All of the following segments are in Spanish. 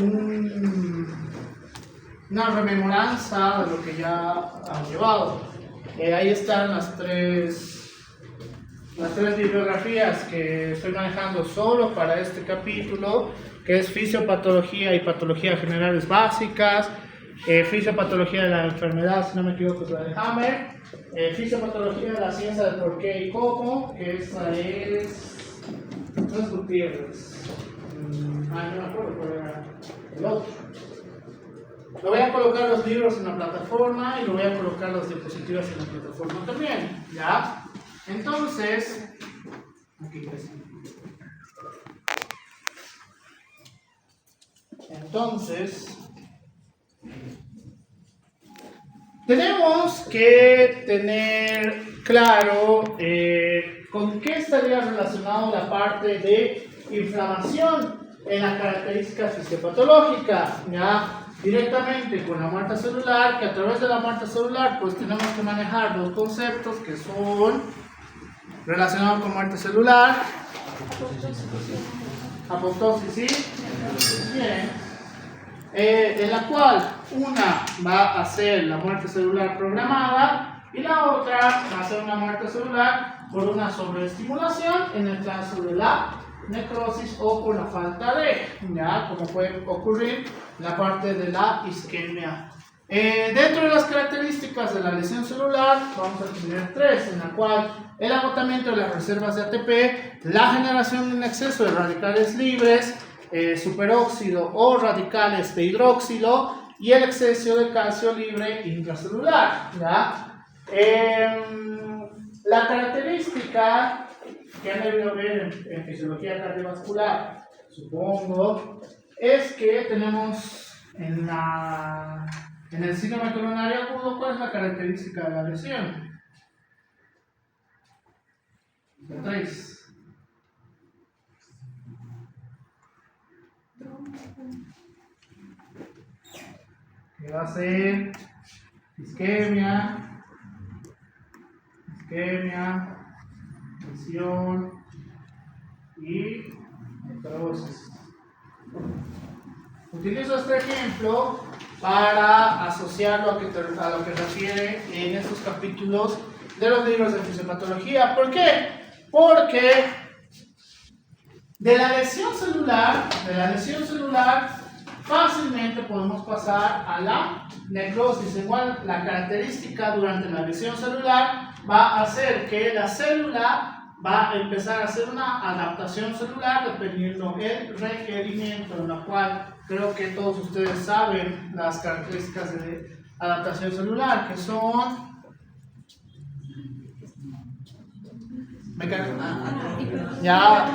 una rememoranza de lo que ya han llevado. Ahí están las tres bibliografías que estoy manejando solo para este capítulo, que es Fisiopatología y Patología Generales Básicas, Fisiopatología de la Enfermedad, si no me equivoco, es la de Hammer, Fisiopatología de la Ciencia del Por qué y Cómo, que esa no es Gutiérrez, no me acuerdo cuál era el otro. Lo voy a colocar los libros en la plataforma y lo voy a colocar las diapositivas en la plataforma también, ¿ya? Entonces, aquí está. Entonces, tenemos que tener claro con qué estaría relacionado la parte de inflamación en la característica fisiopatológica, ¿ya? Directamente con la muerte celular, que a través de la muerte celular pues tenemos que manejar dos conceptos que son relacionados con muerte celular, apoptosis, ¿sí? Bien. En la cual una va a ser la muerte celular programada y la otra va a ser una muerte celular por una sobreestimulación en el caso de la necrosis o por la falta de, ya, como puede ocurrir en la parte de la isquemia. Dentro de las características de la lesión celular vamos a tener tres, en la cual el agotamiento de las reservas de ATP, la generación en exceso de radicales libres, superóxido o radicales de hidróxilo y el exceso de calcio libre intracelular, ¿ya? La característica que han debido ver en fisiología cardiovascular, supongo, es que tenemos en el síndrome coronario agudo, ¿cuál es la característica de la lesión? ¿Entendéis? Que va a ser isquemia, lesión y necrosis. Utilizo este ejemplo para asociarlo a lo que refiere en estos capítulos de los libros de fisiopatología. ¿Por qué? Porque de la lesión celular fácilmente podemos pasar a la necrosis. Igual la característica durante la lesión celular va a hacer que la célula va a empezar a hacer una adaptación celular dependiendo del requerimiento, en la cual creo que todos ustedes saben las características de adaptación celular, que son ya.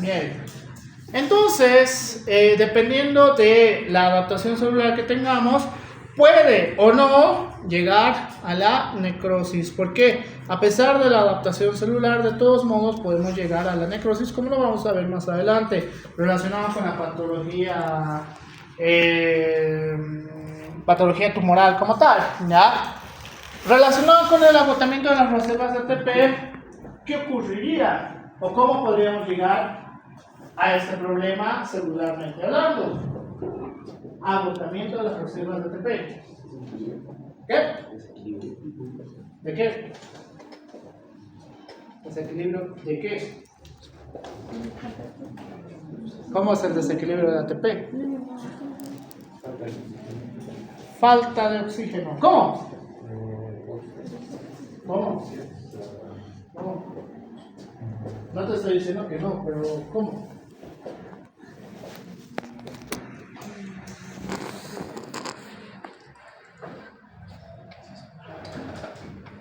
Bien. Entonces, dependiendo de la adaptación celular que tengamos, puede o no llegar a la necrosis. Porque a pesar de la adaptación celular, de todos modos podemos llegar a la necrosis, como lo vamos a ver más adelante, relacionado con la patología tumoral como tal, ¿ya? Relacionado con el agotamiento de las reservas de ATP, ¿qué ocurriría? ¿O cómo podríamos llegar a este problema celularmente hablando? Agotamiento de las reservas de ATP. ¿Qué? ¿De qué? ¿Desequilibrio de qué? ¿Cómo es el desequilibrio de ATP? Falta de oxígeno. ¿Cómo? ¿Cómo? No te estoy diciendo que no, pero ¿cómo?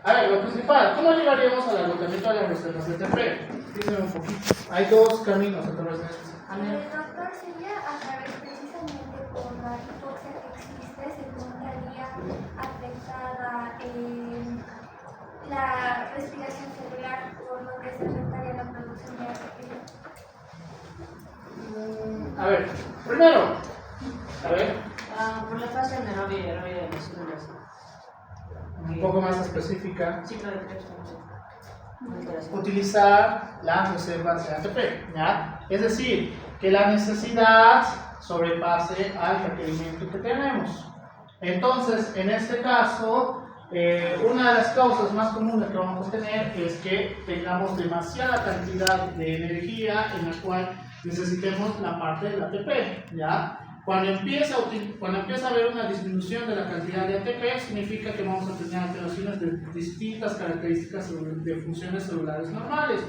A ver, lo principal, ¿cómo llegaríamos al agotamiento de las reservas de ATP? Díganme un poquito. Hay dos caminos a través de esto. Doctor, sería a través precisamente por la hipoxia que existe, se encontraría afectada la respiración celular, por lo que se afectaría la producción de ATP. A ver, primero, por la fase anaerobia de las células. un poco más específica. Ciclo de Krebs. utilizar las reservas de ATP, ¿ya? Es decir, que la necesidad sobrepase al requerimiento que tenemos. Entonces, en este caso, una de las causas más comunes que vamos a tener es que tengamos demasiada cantidad de energía en la cual necesitemos la parte del ATP, ¿ya? Cuando empieza a haber una disminución de la cantidad de ATP, significa que vamos a tener alteraciones de distintas características de funciones celulares normales.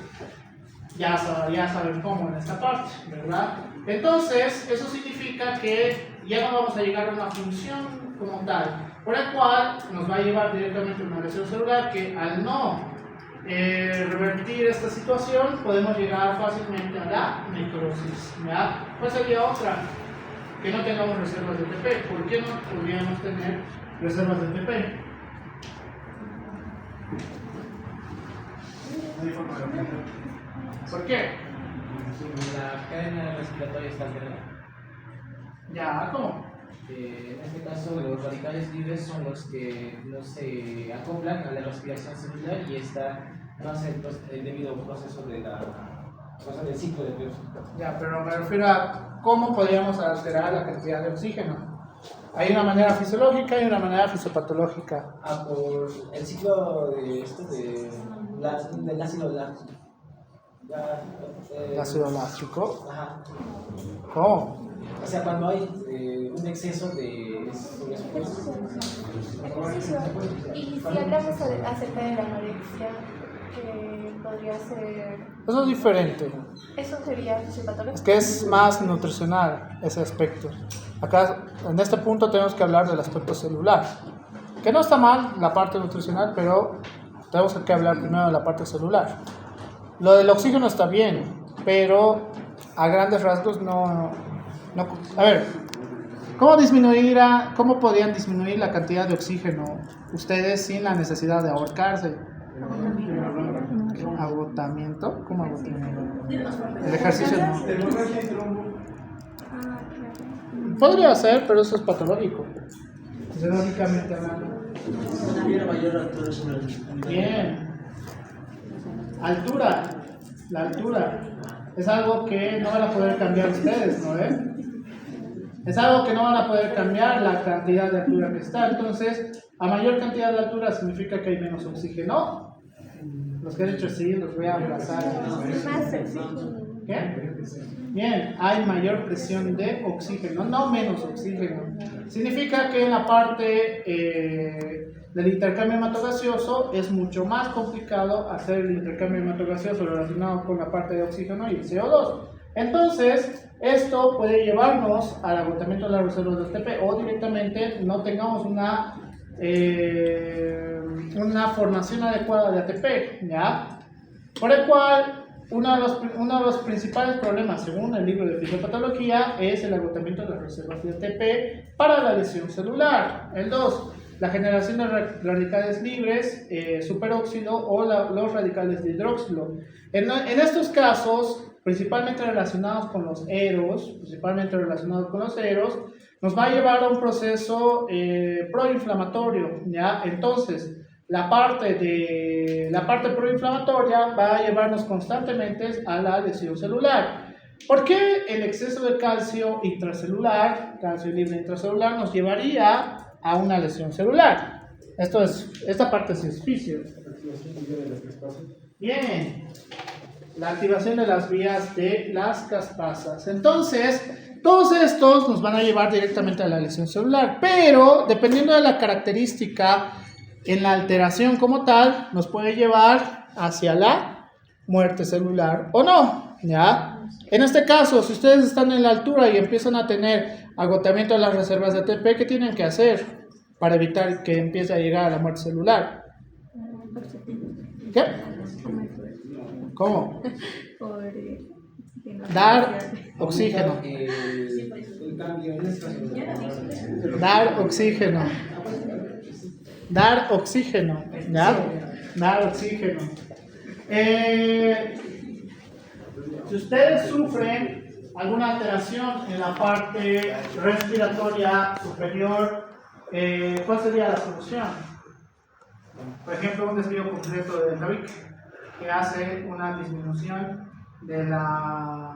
Ya saben cómo en esta parte, ¿verdad? Entonces, eso significa que ya no vamos a llegar a una función como tal, por el cual nos va a llevar directamente a una lesión celular que al no revertir esta situación, podemos llegar fácilmente a la necrosis, ¿ya? ¿Cuál sería otra? Que no tengamos reservas de ATP. ¿Por qué no podríamos tener reservas de ATP? ¿Por qué? La cadena respiratoria está alterada. Ya, ¿cómo? En este caso, los radicales libres son los que no se acoplan a la respiración celular y esta no hace el debido proceso del ciclo de peróxido. Ya, pero me refiero a cómo podríamos alterar la cantidad de oxígeno. Hay una manera fisiológica y una manera fisiopatológica. Por el ciclo de del ácido láctico. Ácido láctico. Ajá. ¿Cómo? O sea, cuando hay un exceso de Y si hablamos acerca de la anorexia, que podría ser... Eso es diferente. Eso sería fisiopatológico. Es que es más nutricional ese aspecto. Acá, en este punto, tenemos que hablar del aspecto celular. Que no está mal la parte nutricional, pero tenemos que hablar primero de la parte celular. Lo del oxígeno está bien, pero a grandes rasgos no. A ver, ¿cómo podrían disminuir la cantidad de oxígeno ustedes sin la necesidad de ahorcarse? ¿Agotamiento? ¿Cómo agotamiento? El ejercicio no. Podría ser, pero eso es patológico. Fisiológicamente hablando. Bien. Altura. La altura. Es algo que no van a poder cambiar ustedes, ¿no ven? Es algo que no van a poder cambiar la cantidad de altura que está. Entonces, a mayor cantidad de altura significa que hay menos oxígeno. Los que han hecho sí, los voy a abrazar. ¿Qué? Bien, hay mayor presión de oxígeno, no menos oxígeno. Significa que en la parte del intercambio hematogaseoso es mucho más complicado hacer el intercambio hematogaseoso relacionado con la parte de oxígeno y el CO2. Entonces, esto puede llevarnos al agotamiento de las reservas de ATP o directamente no tengamos una formación adecuada de ATP, ¿ya? Por el cual, uno de los principales problemas, según el libro de fisiopatología, es el agotamiento de las reservas de ATP para la lesión celular. El 2, la generación de radicales libres, superóxido o los radicales de hidróxido. En estos casos, principalmente relacionados con los eros, nos va a llevar a un proceso proinflamatorio, ¿ya? Entonces, la parte proinflamatoria va a llevarnos constantemente a la lesión celular. ¿Por qué el exceso de calcio intracelular, calcio libre intracelular, nos llevaría a una lesión celular? Esta parte sí es fisio. Bien. La activación de las vías de las caspasas. Entonces, todos estos nos van a llevar directamente a la lesión celular, pero dependiendo de la característica en la alteración como tal, nos puede llevar hacia la muerte celular o no, ¿ya? En este caso, si ustedes están en la altura y empiezan a tener agotamiento de las reservas de ATP, ¿qué tienen que hacer para evitar que empiece a llegar a la muerte celular? ¿Qué? ¿Cómo? Dar oxígeno. Dar oxígeno. Dar oxígeno. ¿Ya? Dar oxígeno. Si ustedes sufren alguna alteración en la parte respiratoria superior, ¿cuál sería la solución? Por ejemplo, un desvío completo del tabique. que hace una disminución de la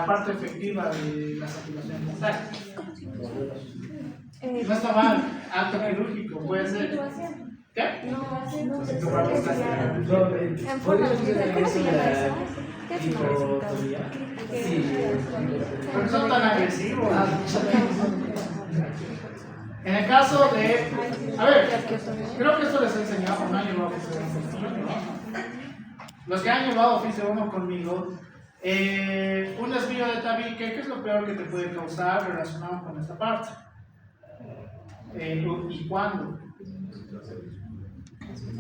parte efectiva de la saturación dental. No está mal, acto quirúrgico, puede ser. ¿Qué? No, ¿Podrías explicar eso de la hipotonía? Sí. ¿Por qué son tan agresivos? En el caso de... A ver, creo que esto les he enseñado, no han llevado oficio 1 conmigo, ¿no? Los que han llevado oficio 1 conmigo, un desvío de tabique, ¿qué es lo peor que te puede causar relacionado con esta parte? ¿Y cuándo?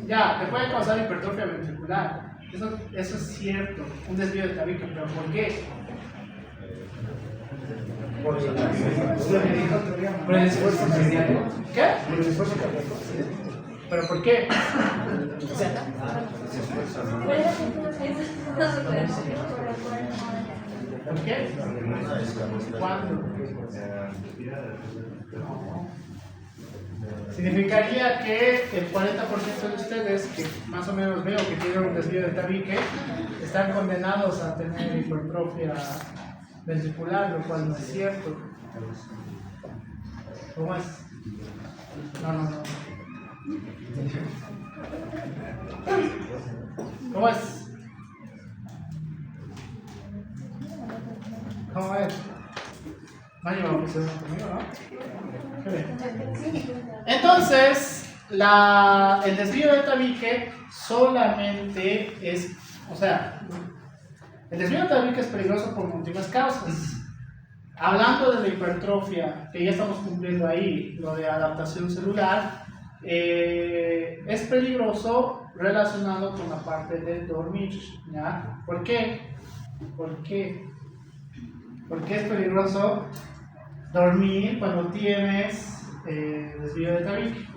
Ya, te puede causar hipertrofia ventricular. Eso es cierto, un desvío de tabique, pero ¿por qué? Por el esfuerzo cardíaco. ¿Qué? Por el esfuerzo cardíaco. ¿Pero por qué? O sea, ¿Por qué? ¿Cuándo? Significaría que el 40% de ustedes, que más o menos veo que tienen un desvío de tabique, están condenados a tener hipertrofia ventricular, lo cual no es cierto. ¿Cómo es? No. ¿Cómo es? ¿Cómo es? No han llevado oficio conmigo, ¿no? Qué bien. Entonces, el desvío de tabique solamente es, o sea, el desvío de tabique es peligroso por múltiples causas. Hablando de la hipertrofia, que ya estamos cumpliendo ahí, lo de adaptación celular, es peligroso relacionado con la parte de dormir, ¿ya? ¿Por qué? ¿Por qué es peligroso dormir cuando tienes desvío de tabique?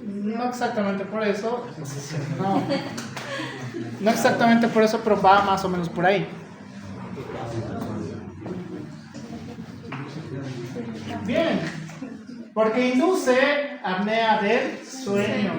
No exactamente por eso, no exactamente por eso, pero va más o menos por ahí. Bien, porque induce apnea del sueño.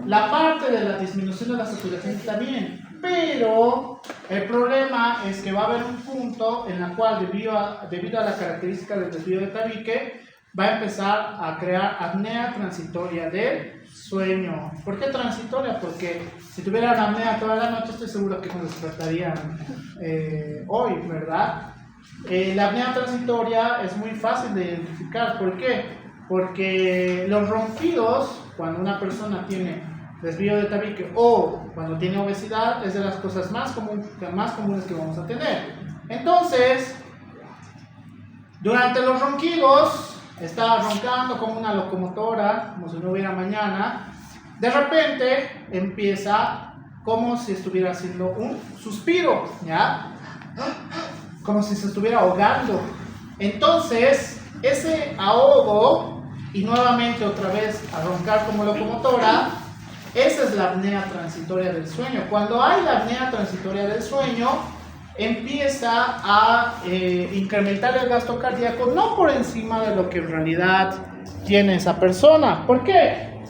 La parte de la disminución de la saturación está bien, pero el problema es que va a haber un punto en el cual debido a la característica del desvío de tabique va a empezar a crear apnea transitoria del sueño. ¿Por qué transitoria? Porque si tuvieran apnea toda la noche estoy seguro que nos despertarían hoy, ¿verdad? La apnea transitoria es muy fácil de identificar. ¿Por qué? Porque los ronquidos, cuando una persona tiene desvío de tabique o cuando tiene obesidad, es de las cosas más comunes que vamos a tener. Entonces, durante los ronquidos, está roncando como una locomotora, como si no hubiera mañana. De repente empieza como si estuviera haciendo un suspiro, ¿ya? Como si se estuviera ahogando. Entonces, ese ahogo y nuevamente otra vez a roncar como locomotora, esa es la apnea transitoria del sueño. Cuando hay la apnea transitoria del sueño, empieza a incrementar el gasto cardíaco, no por encima de lo que en realidad tiene esa persona. ¿Por qué?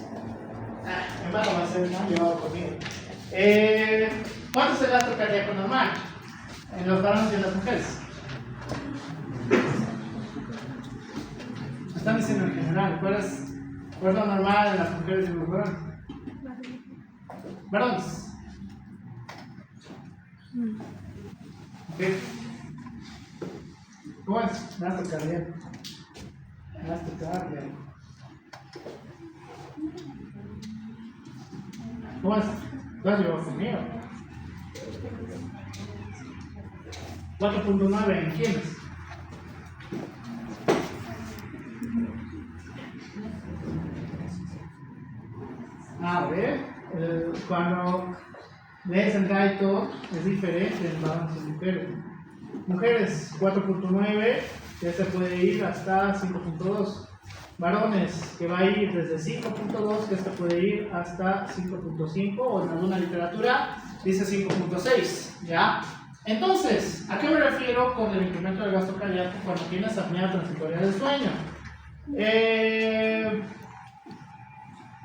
¿Cuánto es el gasto cardíaco normal en los varones y en las mujeres? Están diciendo en general, ¿cuál es lo normal en las mujeres y en los varones? Varones. ¿Qué? ¿Cómo es? Gasto cardíaco. ¿Cómo es? ¿Lo has llevado conmigo? 4.9 en quiénes? A ver, cuando lees el gaito es diferente en varones y mujeres. Mujeres 4.9, que se puede ir hasta 5.2. Varones, que va a ir desde 5.2, que este puede ir hasta 5.5, o en alguna literatura dice 5.6, ¿ya? Entonces, ¿a qué me refiero con el incremento del gasto cardíaco cuando tienes apnea transitoria del sueño?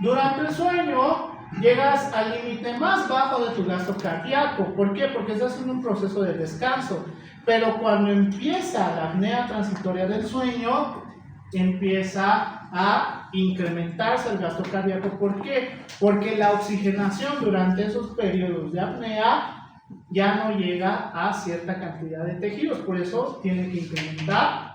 Durante el sueño llegas al límite más bajo de tu gasto cardíaco. ¿Por qué? Porque estás en un proceso de descanso. Pero cuando empieza la apnea transitoria del sueño, empieza a incrementarse el gasto cardíaco. ¿Por qué? Porque la oxigenación durante esos periodos de apnea ya no llega a cierta cantidad de tejidos. Por eso tiene que incrementar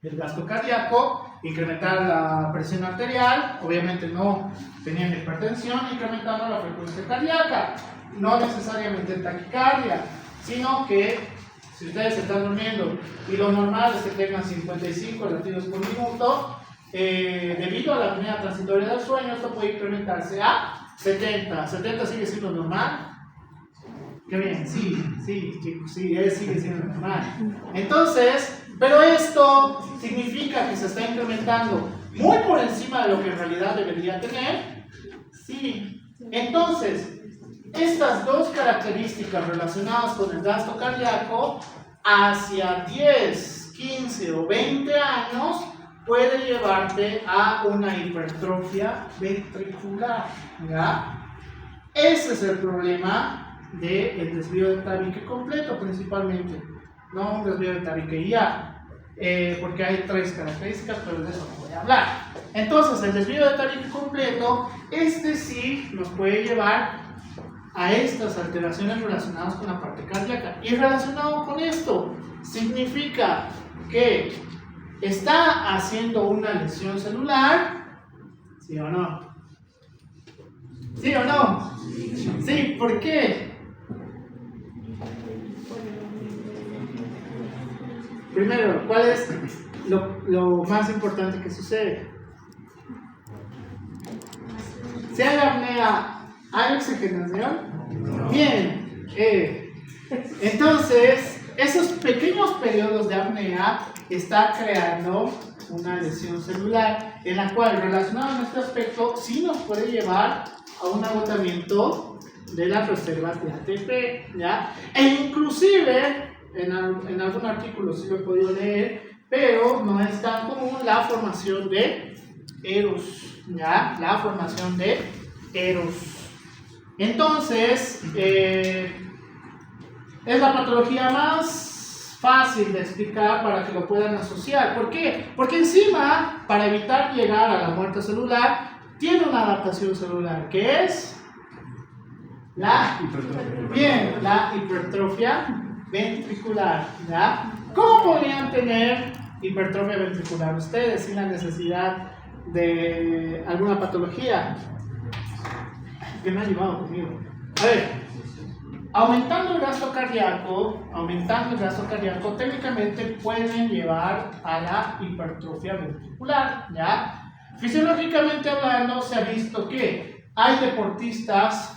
el gasto cardíaco, incrementar la presión arterial. Obviamente no tenían hipertensión, incrementando la frecuencia cardíaca. No necesariamente taquicardia, sino que si ustedes están durmiendo y lo normal es que tengan 55 latidos por minuto, debido a la apnea transitoria del sueño, esto puede incrementarse a 70. 70 sigue siendo normal. Qué bien, sí, chicos, sí, sigue siendo normal. Entonces, pero esto significa que se está incrementando muy por encima de lo que en realidad debería tener. Sí. Entonces, estas dos características relacionadas con el gasto cardíaco, hacia 10, 15 o 20 años, puede llevarte a una hipertrofia ventricular. ¿Ya? Ese es el problema del desvío de tabique completo, principalmente. No un desvío de tabique ya, porque hay tres características, pero de eso no voy a hablar. Entonces, el desvío de tabique completo, sí nos puede llevar a estas alteraciones relacionadas con la parte cardíaca. Y relacionado con esto, significa que está haciendo una lesión celular, ¿sí o no? ¿Sí o no? Sí, ¿por qué? Primero, ¿cuál es lo más importante que sucede? Si hay apnea, ¿hay oxigenación? Bien. Entonces, esos pequeños periodos de apnea están creando una lesión celular, en la cual, relacionado en este aspecto, sí nos puede llevar a un agotamiento de las reservas de ATP, ¿ya? E inclusive, en algún artículo sí lo he podido leer, pero no es tan común la formación de EROS, ¿ya? La formación de EROS. Entonces, es la patología más fácil de explicar para que lo puedan asociar. ¿Por qué? Porque encima, para evitar llegar a la muerte celular, tiene una adaptación celular, que es la hipertrofia ventricular, ¿ya? ¿Cómo podrían tener hipertrofia ventricular ustedes sin la necesidad de alguna patología? ¿Qué me ha llevado conmigo? A ver, aumentando el gasto cardíaco, técnicamente pueden llevar a la hipertrofia ventricular, ¿ya? Fisiológicamente hablando, se ha visto que hay deportistas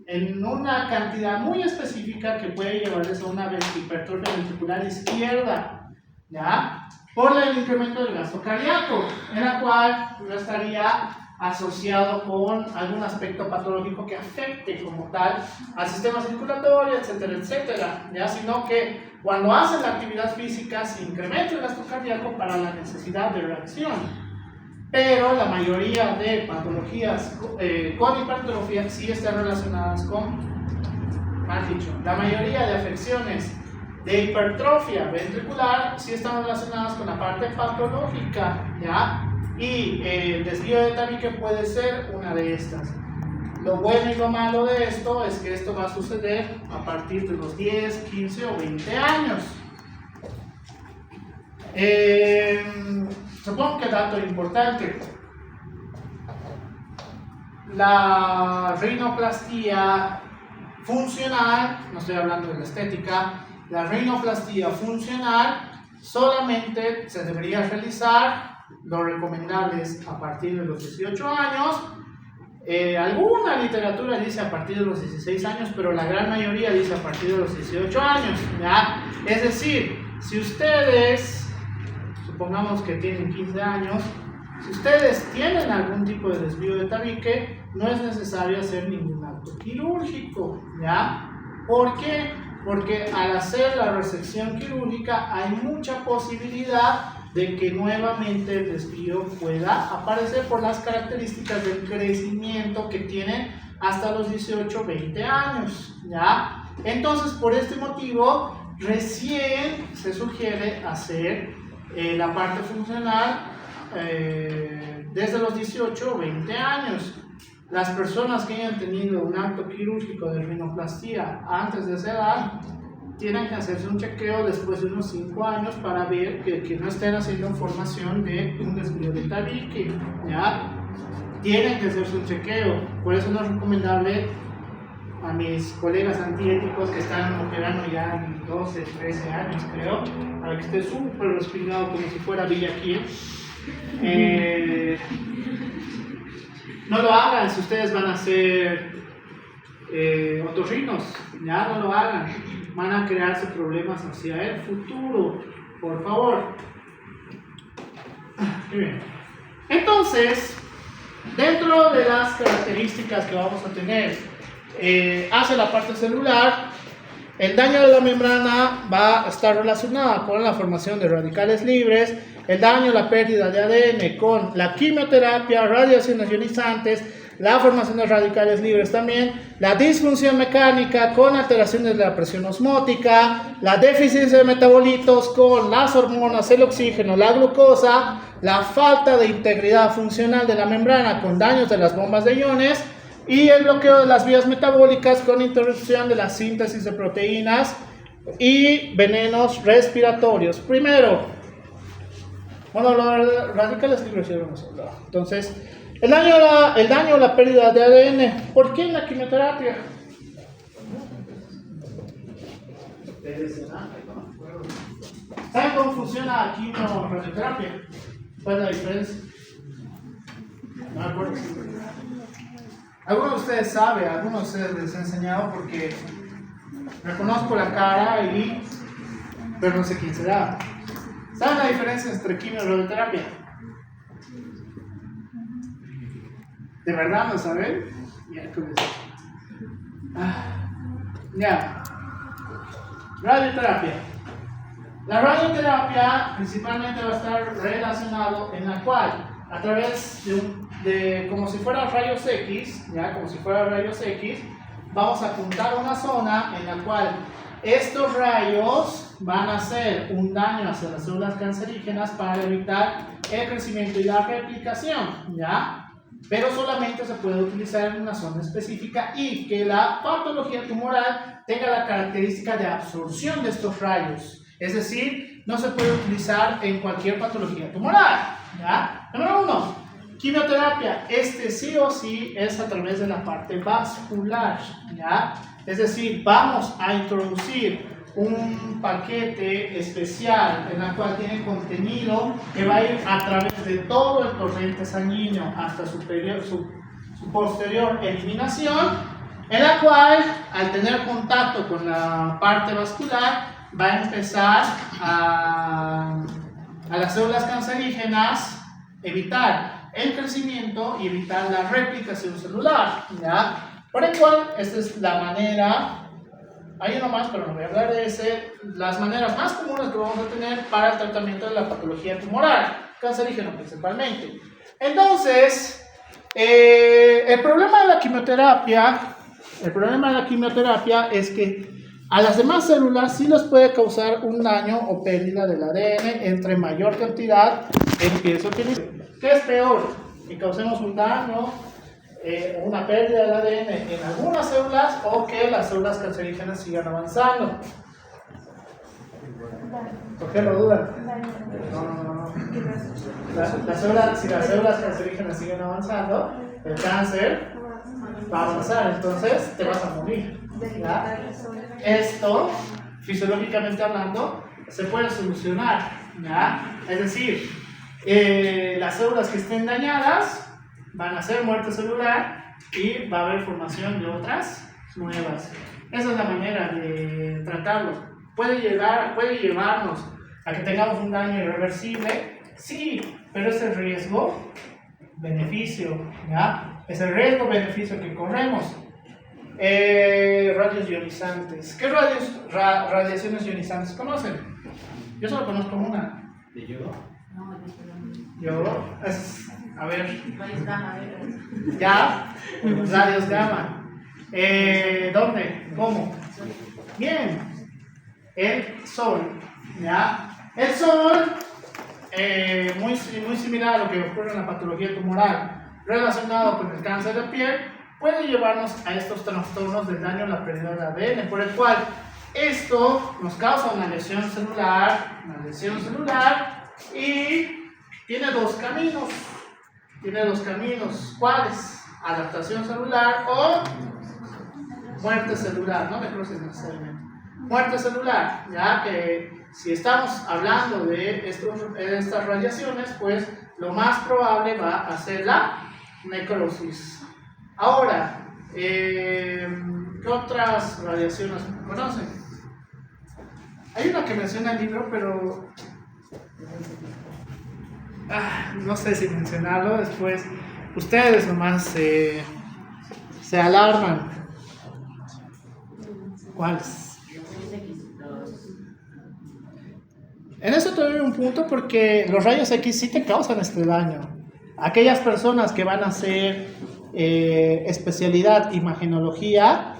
en una cantidad muy específica que puede llevarles a una hipertrofia ventricular izquierda, ¿ya? Por el incremento del gasto cardíaco, en la cual no estaría asociado con algún aspecto patológico que afecte como tal al sistema circulatorio, etcétera, etcétera, ¿ya? Sino que cuando hacen la actividad física se incrementa el gasto cardíaco para la necesidad de reacción. Pero la mayoría de patologías con hipertrofia sí están relacionadas con, la mayoría de afecciones de hipertrofia ventricular sí están relacionadas con la parte patológica, ¿ya? Y el desvío de tabique puede ser una de estas. Lo bueno y lo malo de esto es que esto va a suceder a partir de los 10, 15 o 20 años. Supongo que dato importante, la rinoplastia funcional, no estoy hablando de la estética, la rinoplastia funcional solamente se debería realizar, lo recomendable es a partir de los 18 años, alguna literatura dice a partir de los 16 años, pero la gran mayoría dice a partir de los 18 años, ¿ya? Es decir, si ustedes, supongamos que tienen 15 años, si ustedes tienen algún tipo de desvío de tabique, no es necesario hacer ningún acto quirúrgico, ¿ya? ¿Por qué? Porque al hacer la resección quirúrgica hay mucha posibilidad de que nuevamente el desvío pueda aparecer por las características del crecimiento que tienen hasta los 18, 20 años, ¿ya? Entonces, por este motivo, recién se sugiere hacer la parte funcional desde los 18 o 20 años. Las personas que hayan tenido un acto quirúrgico de rinoplastia antes de esa edad tienen que hacerse un chequeo después de unos 5 años para ver que no estén haciendo formación de un desvío de tabique, ¿ya? Tienen que hacerse un chequeo. Por eso no es recomendable a mis colegas antiéticos que están operando ya en 12, 13 años, creo, para que esté súper respingado como si fuera Villa Kiel. No lo hagan si ustedes van a hacer otorrinos, ya no lo hagan, van a crearse problemas hacia el futuro, por favor. Muy bien. Entonces, dentro de las características que vamos a tener hacia la parte celular, el daño de la membrana va a estar relacionado con la formación de radicales libres, el daño, la pérdida de ADN con la quimioterapia, radiaciones ionizantes, la formación de radicales libres también, la disfunción mecánica con alteraciones de la presión osmótica, la deficiencia de metabolitos con las hormonas, el oxígeno, la glucosa, la falta de integridad funcional de la membrana con daños de las bombas de iones y el bloqueo de las vías metabólicas con interrupción de la síntesis de proteínas y venenos respiratorios. Primero, bueno, los radicales libres ya hemos hablado. Entonces, el daño o la pérdida de ADN. ¿Por qué en la quimioterapia? ¿Saben cómo funciona la quimioterapia? ¿Cuál es la diferencia? No me acuerdo. Algunos de ustedes saben, algunos de ustedes les he enseñado porque reconozco la cara pero no sé quién será. ¿Saben la diferencia entre quimio y radioterapia? ¿De verdad no saben? Ya. Radioterapia. La radioterapia principalmente va a estar relacionado en la cual a través de como si fuera rayos X, vamos a apuntar una zona en la cual estos rayos van a hacer un daño hacia las células cancerígenas para evitar el crecimiento y la replicación, ¿ya? Pero solamente se puede utilizar en una zona específica y que la patología tumoral tenga la característica de absorción de estos rayos. Es decir, no se puede utilizar en cualquier patología tumoral, ¿ya? Número 1, quimioterapia. Sí o sí es a través de la parte vascular, ¿ya? Es decir, vamos a introducir un paquete especial en el cual tiene contenido que va a ir a través de todo el torrente sanguíneo hasta su posterior eliminación, en la cual al tener contacto con la parte vascular va a empezar a las células cancerígenas evitar el crecimiento y evitar la replicación celular, ¿ya? Por el cual esta es la manera. Hay uno más, pero no voy a hablar de ese. Las maneras más comunes que vamos a tener para el tratamiento de la patología tumoral, cancerígeno principalmente. Entonces, el problema de la quimioterapia es que a las demás células sí les puede causar un daño o pérdida del ADN entre mayor cantidad empiezo a utilizar. ¿Qué es peor? Que causemos un daño una pérdida del ADN en algunas células o que las células cancerígenas sigan avanzando. ¿Por qué lo dudan? No. Si las células cancerígenas siguen avanzando, el cáncer va a avanzar, entonces te vas a morir, ¿ya? Esto, fisiológicamente hablando, se puede solucionar, ¿ya? Es decir, las células que estén dañadas van a ser muerte celular y va a haber formación de otras nuevas. Esa es la manera de tratarlo. Puede llevarnos a que tengamos un daño irreversible, sí, pero es el riesgo-beneficio, ¿ya? Es el riesgo-beneficio que corremos. Radios ionizantes. ¿Qué radiaciones ionizantes conocen? Yo solo conozco una. ¿De yodo? A ver. Ya, rayos gamma. ¿Dónde? ¿Cómo? Bien. El sol. ¿Ya? El sol, muy similar a lo que ocurre en la patología tumoral relacionado con el cáncer de piel, puede llevarnos a estos trastornos del daño a la pérdida de ADN, por el cual esto nos causa una lesión celular y tiene dos caminos. ¿Cuáles? Adaptación celular o muerte celular, no necrosis necesariamente. Muerte celular, ya que si estamos hablando de estas radiaciones, pues lo más probable va a ser la necrosis. Ahora, ¿qué otras radiaciones conocen? Hay una que menciona el libro, pero no sé si mencionarlo. Después ustedes nomás se alarman. ¿Cuáles? En eso te doy un punto, porque los rayos X sí te causan este daño. Aquellas personas que van a hacer especialidad imagenología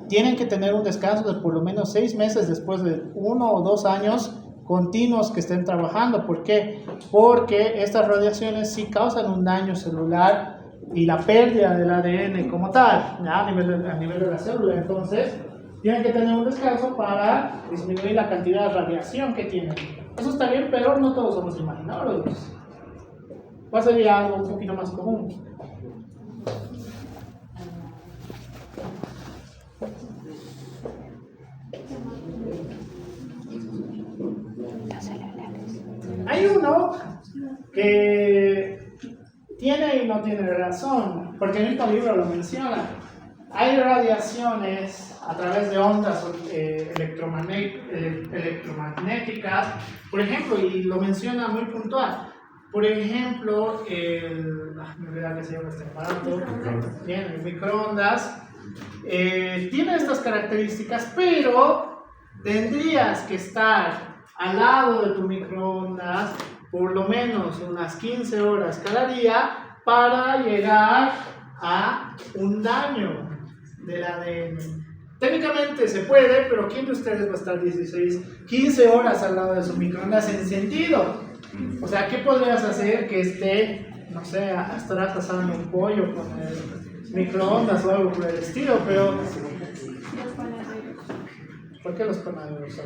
tienen que tener un descanso de por lo menos 6 meses después de 1 o 2 años continuos que estén trabajando. ¿Por qué? Porque estas radiaciones sí causan un daño celular y la pérdida del ADN como tal, ¿ya? A nivel de la célula. Entonces tienen que tener un descanso para disminuir la cantidad de radiación que tienen. Eso está bien, pero no todos somos imaginólogos. ¿Cuál sería algo un poquito más común? Hay uno que tiene y no tiene razón, porque el mismo libro lo menciona. Hay radiaciones a través de ondas electromagnéticas, por ejemplo, y lo menciona muy puntual. Por ejemplo, me olvidé que se llama este aparato, bien, el microondas, tiene estas características, pero tendrías que estar al lado de tu microondas por lo menos unas 15 horas cada día para llegar a un daño del ADN. Técnicamente se puede, pero ¿quién de ustedes va a estar 15 horas al lado de su microondas encendido? O sea, ¿qué podrías hacer que esté, no sé, estarás asando un pollo con el microondas o algo por el estilo? Pero ¿por qué los panaderos?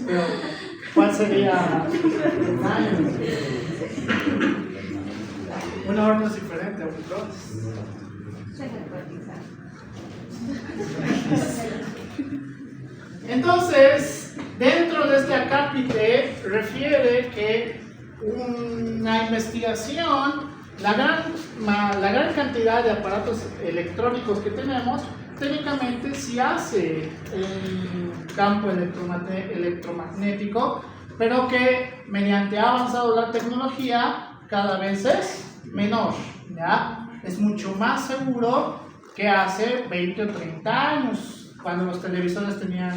Pero, ¿cuál sería el daño? Una horno es diferente a un microondas. Entonces, dentro de este acápite refiere que una investigación, la gran cantidad de aparatos electrónicos que tenemos, técnicamente sí hace un campo electromagnético, pero que mediante ha avanzado la tecnología cada vez es menor, ¿ya? Es mucho más seguro que hace 20 o 30 años, cuando los televisores tenían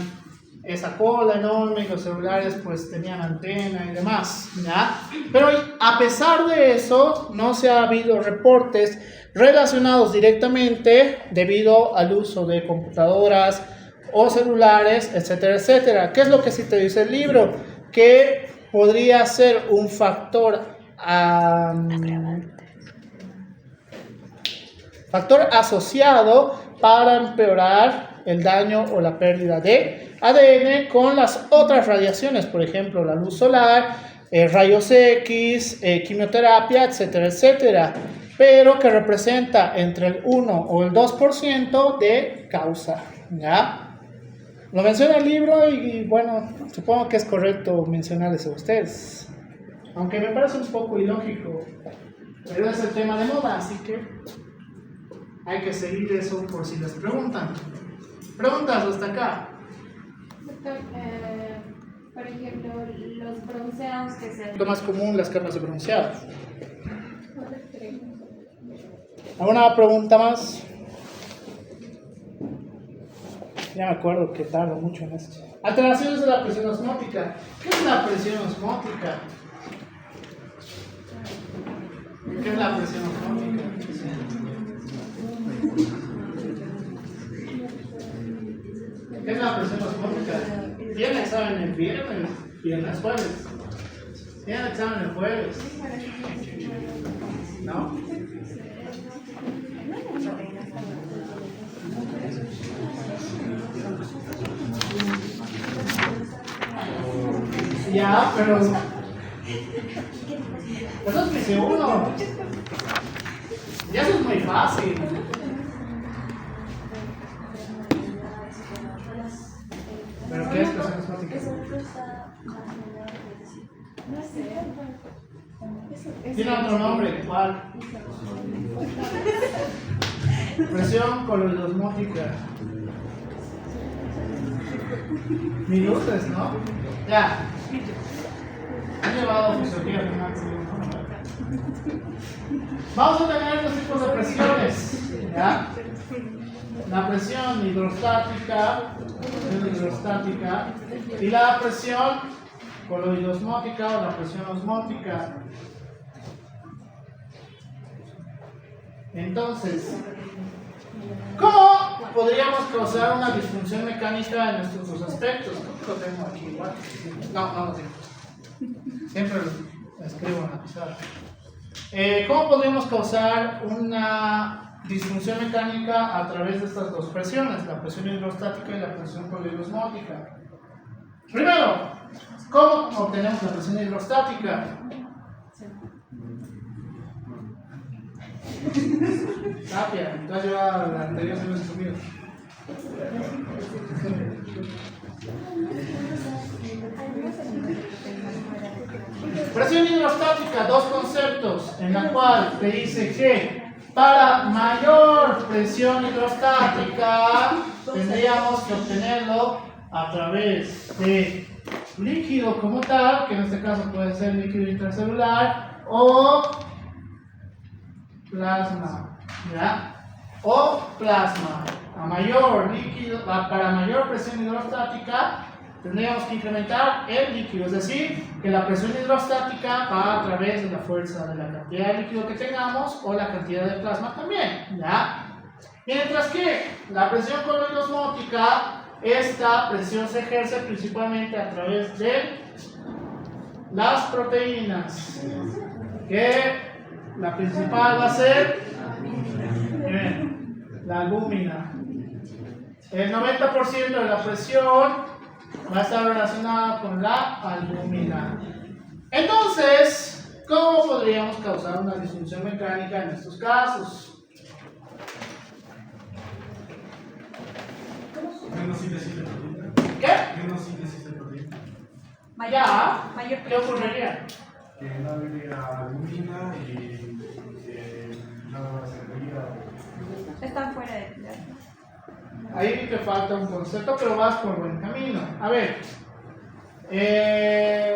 esa cola enorme y los celulares pues tenían antena y demás, ¿ya? Pero a pesar de eso, no se ha habido reportes relacionados directamente debido al uso de computadoras o celulares, etcétera, etcétera. ¿Qué es lo que sí te dice el libro? Que podría ser un factor asociado para empeorar el daño o la pérdida de ADN con las otras radiaciones, por ejemplo, la luz solar, rayos X, quimioterapia, etcétera, etcétera, pero que representa entre el 1 o el 2% de causa, ¿ya? Lo menciona el libro y bueno, supongo que es correcto mencionarles a ustedes, aunque me parece un poco ilógico, pero es el tema de moda, así que hay que seguir eso por si les preguntan. ¿Preguntas hasta acá? Doctor, por ejemplo, los bronceados que se... Lo más común, las capas de bronceado. ¿Alguna pregunta más? Ya me acuerdo que tardo mucho en esto. Alteraciones de la presión osmótica. ¿Qué es la presión osmótica? ¿Qué es la presión osmótica? ¿Qué es la presión osmótica? ¿Tiene examen el viernes y el jueves? ¿Tiene examen el jueves? ¿No? Ya, pero eso es presión 1. Ya eso es muy fácil. ¿Pero qué es presión osmótica? Tiene otro nombre, ¿cuál? Presión coloidosmótica. Minutos, ¿no? Ya. Han llevado fisiología, ¿no? Vamos a tener dos tipos de presiones, ¿ya? La presión hidrostática y la presión coloidosmótica o la presión osmótica. Entonces, ¿cómo podríamos causar una disfunción mecánica en estos dos aspectos? Lo tengo aquí igual. No lo tengo. Siempre lo escribo en la pizarra. ¿Cómo podríamos causar una disfunción mecánica a través de estas dos presiones, la presión hidrostática y la presión coloidosmótica? Primero, ¿cómo obtenemos la presión hidrostática? Tapia, entonces lleva la anterior se los subido. Presión hidrostática, dos conceptos, en la cual te dice que para mayor presión hidrostática tendríamos que obtenerlo a través de líquido como tal, que en este caso puede ser líquido intracelular o plasma, ¿ya? O plasma. A mayor líquido, para mayor presión hidrostática tendríamos que incrementar el líquido, es decir, que la presión hidrostática va a través de la fuerza de la cantidad de líquido que tengamos o la cantidad de plasma también, ¿ya? Mientras que la presión coloidosmótica, esta presión se ejerce principalmente a través de las proteínas, que la principal va a ser la albúmina. El 90% de la presión va a estar relacionada con la albúmina. Entonces, ¿cómo podríamos causar una disfunción mecánica en estos casos? Menos síntesis de proteína. ¿Qué? Menos síntesis de proteína. ¿Qué ocurriría? Que no habría albúmina y nada más serviría. Están fuera de equilibrio. Ahí te falta un concepto, pero vas por buen camino. A ver,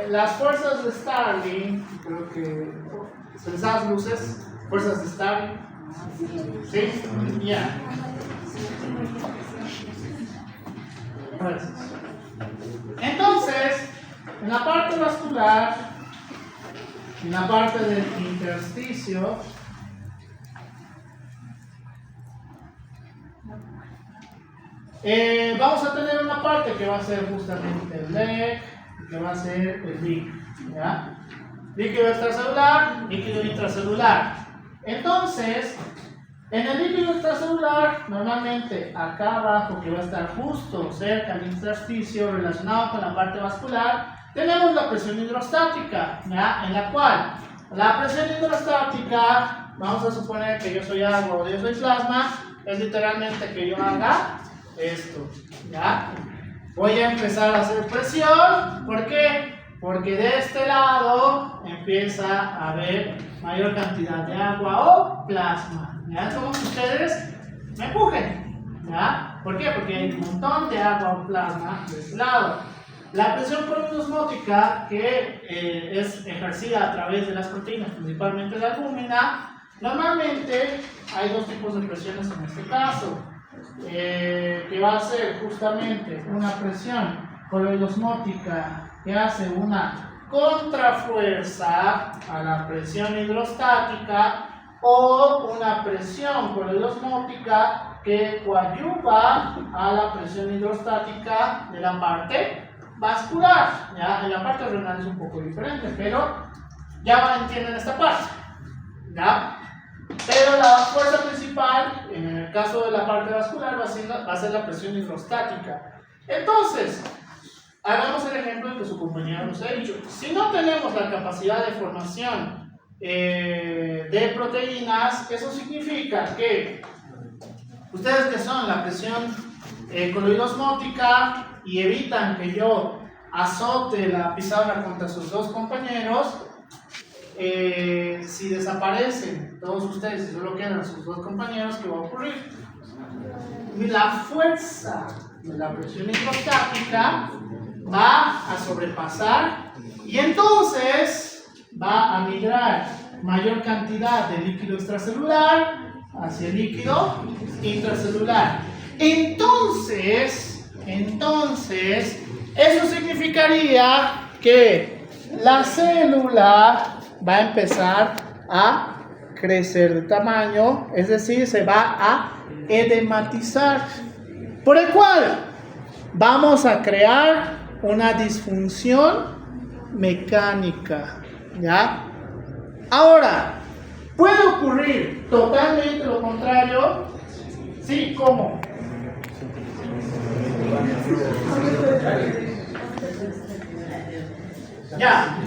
las fuerzas de Starling, creo que se les da luces, fuerzas de Starling. ¿Sí? Ya. Entonces, en la parte vascular, en la parte del intersticio, vamos a tener una parte que va a ser justamente el LEC, que va a ser el líquido, ¿ya? Líquido extracelular, líquido intracelular. Entonces, en el líquido extracelular, normalmente acá abajo, que va a estar justo cerca del intersticio relacionado con la parte vascular, tenemos la presión hidrostática, ¿ya? En la cual la presión hidrostática, vamos a suponer que yo soy agua o yo soy plasma, es literalmente que yo haga esto, ¿ya? Voy a empezar a hacer presión. ¿Por qué? Porque de este lado empieza a haber mayor cantidad de agua o plasma, ¿ya? Es como si ustedes me empujen, ¿ya? ¿Por qué? Porque hay un montón de agua o plasma de este lado. La presión coloidosmótica, que es ejercida a través de las proteínas, principalmente la albúmina, normalmente hay dos tipos de presiones en este caso. Que va a ser justamente una presión coloidosmótica que hace una contrafuerza a la presión hidrostática o una presión coloidosmótica que coadyuva a la presión hidrostática de la parte vascular. ¿Ya? En la parte renal es un poco diferente, pero ya entienden esta parte. ¿Ya? Pero la fuerza principal, en el caso de la parte vascular, va a ser la presión hidrostática. Entonces, hagamos el ejemplo que su compañero nos ha dicho. Si no tenemos la capacidad de formación de proteínas, eso significa que ustedes que son la presión coloidosmótica y evitan que yo azote la pizarra contra sus dos compañeros, si desaparecen todos ustedes y solo quedan sus dos compañeros, ¿qué va a ocurrir? La fuerza de la presión hidrostática va a sobrepasar y entonces va a migrar mayor cantidad de líquido extracelular hacia el líquido intracelular. Entonces, eso significaría que la célula va a empezar a crecer de tamaño, es decir, se va a edematizar, por el cual vamos a crear una disfunción mecánica. ¿Ya? Ahora, ¿puede ocurrir totalmente lo contrario? Sí, ¿cómo? Ya,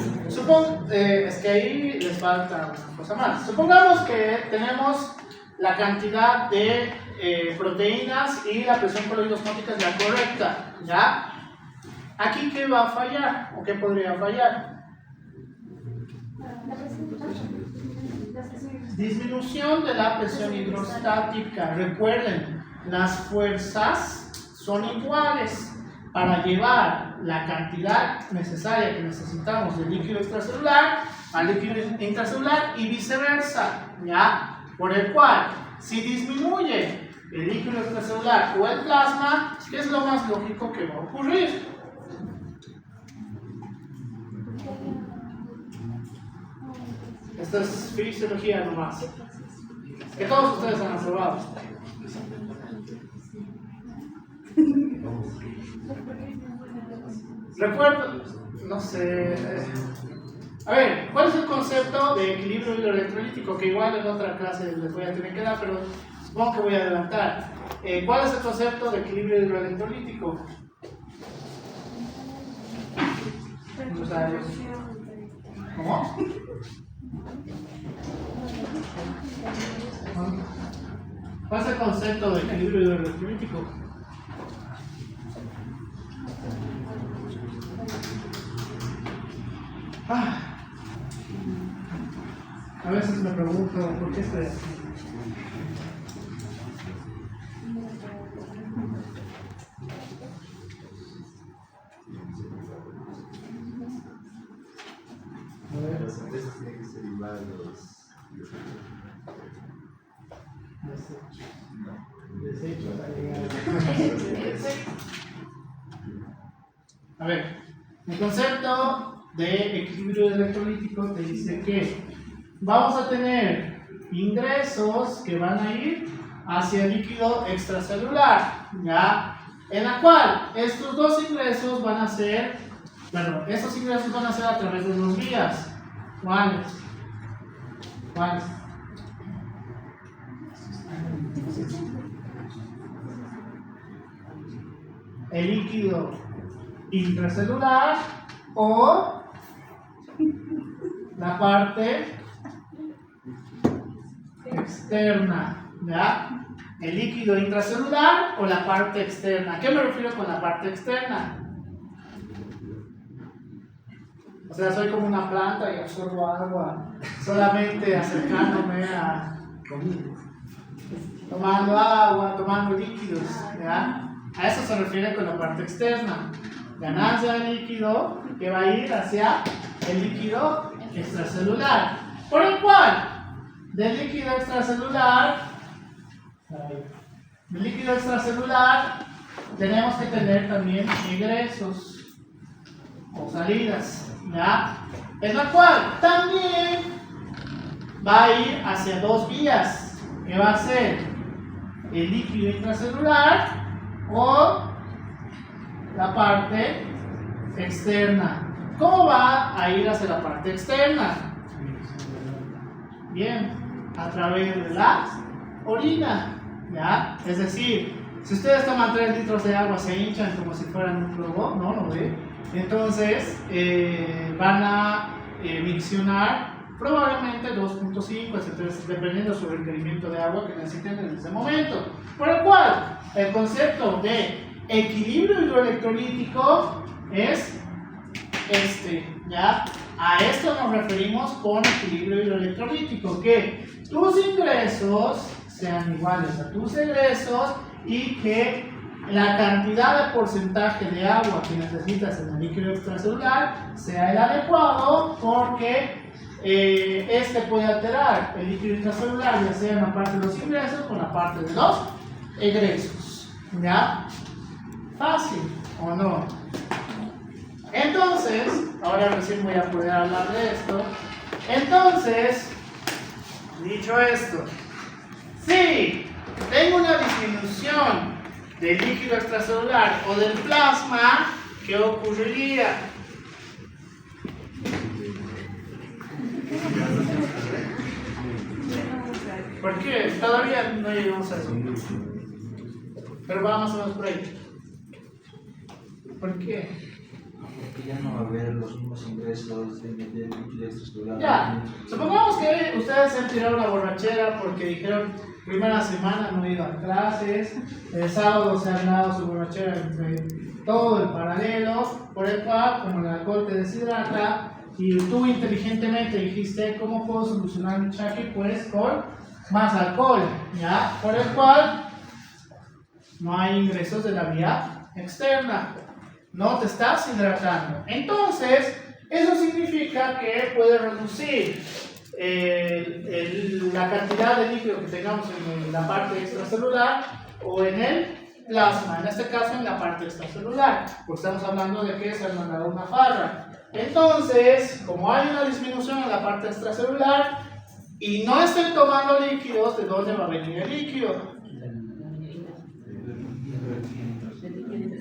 es que ahí les falta una cosa más. Supongamos que tenemos la cantidad de proteínas y la presión coloidosmótica es la correcta. ¿Ya? ¿Aquí qué va a fallar? ¿O qué podría fallar? Disminución de la presión hidrostática. Recuerden, las fuerzas son iguales. Para llevar la cantidad necesaria que necesitamos de líquido extracelular al líquido intracelular y viceversa, ¿ya? Por el cual, si disminuye el líquido extracelular o el plasma, ¿qué es lo más lógico que va a ocurrir? Esta es fisiología nomás, que todos ustedes han observado. Recuerdo, no sé. A ver, ¿cuál es el concepto de equilibrio hidroelectrolítico? Que igual en otra clase les voy a tener que dar, pero supongo que voy a adelantar. ¿Cuál es el concepto de equilibrio hidroelectrolítico? ¿Cómo? ¿Cuál es el concepto de equilibrio hidroelectrolítico? A veces me pregunto por qué estoy así. A ver, el concepto de equilibrio electrolítico te dice que vamos a tener ingresos que van a ir hacia el líquido extracelular, ¿ya? En la cual estos dos ingresos van a ser, estos ingresos van a ser a través de dos vías. ¿Cuáles? El líquido intracelular o la parte externa, ¿ya? El líquido intracelular o la parte externa. ¿A qué me refiero con la parte externa? O sea, soy como una planta y absorbo agua solamente acercándome a tomando agua, tomando líquidos, ¿ya? A eso se refiere con la parte externa. Ganancia de líquido que va a ir hacia el líquido extracelular. Por el cual, del líquido extracelular, tenemos que tener también egresos. o salidas, ¿ya? En la cual también va a ir hacia dos vías, que va a ser el líquido intracelular o la parte externa. ¿Cómo va a ir hacia la parte externa? Bien, a través de la orina, ¿ya? Es decir, si ustedes toman 3 litros de agua, se hinchan como si fueran un globo, ¿no? ¿Lo ve? Entonces, van a miccionar probablemente 2.5, etc., dependiendo de su requerimiento de agua que necesiten en ese momento. Por el cual, el concepto de equilibrio hidroelectrolítico es ¿ya? A esto nos referimos con equilibrio hidroelectrolítico, que tus ingresos sean iguales a tus egresos y que la cantidad de porcentaje de agua que necesitas en el líquido extracelular sea el adecuado, porque este puede alterar el líquido intracelular, ya sea en la parte de los ingresos o en la parte de los egresos. ¿Ya? ¿Fácil o no? Entonces, ahora recién voy a poder hablar de esto. Entonces, dicho esto, si tengo una disminución del líquido extracelular o del plasma, ¿qué ocurriría? ¿Por qué? Todavía no llegamos a eso. Pero vamos a ver por ahí. ¿Por qué? Porque ya no va a haber los mismos ingresos de líquido extracelular. Ya, supongamos que ustedes se han tirado una borrachera porque dijeron primera semana no he ido a clases, el sábado se han dado su borrachera entre todo el paralelo, por el cual, como el alcohol te deshidrata, y tú inteligentemente dijiste, ¿cómo puedo solucionar mi chaque? Pues con más alcohol, ¿ya? Por el cual no hay ingresos de la vía externa, no te estás hidratando. Entonces, eso significa que puedes reducir la cantidad de líquido que tengamos en la parte extracelular o en el plasma, en este caso en la parte extracelular, porque estamos hablando de que se ha mandado una farra. Entonces, como hay una disminución en la parte extracelular y no estoy tomando líquidos, ¿de dónde va a venir el líquido?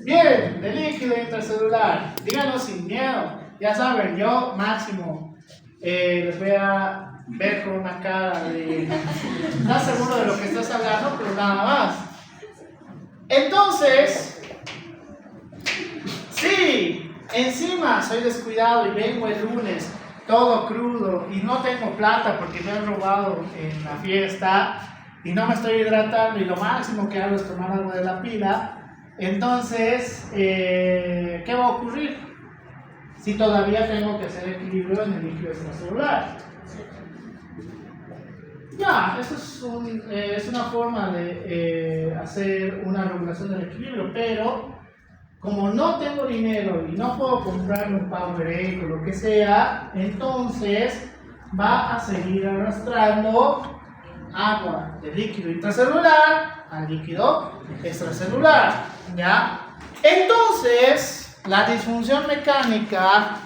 Bien, de líquido intracelular. Díganos sin miedo. Ya saben, yo máximo les voy a ver con una cara de no seguro de lo que estás hablando, pero nada más. Entonces, si encima soy descuidado y vengo el lunes todo crudo y no tengo plata porque me han robado en la fiesta y no me estoy hidratando y lo máximo que hago es tomar algo de la pila, entonces, ¿qué va a ocurrir? Si todavía tengo que hacer equilibrio en el líquido extracelular. Ya, eso es una forma de hacer una regulación del equilibrio, pero como no tengo dinero y no puedo comprarme un Powerade o lo que sea, entonces va a seguir arrastrando agua del líquido intracelular al líquido extracelular, ¿ya? Entonces, la disfunción mecánica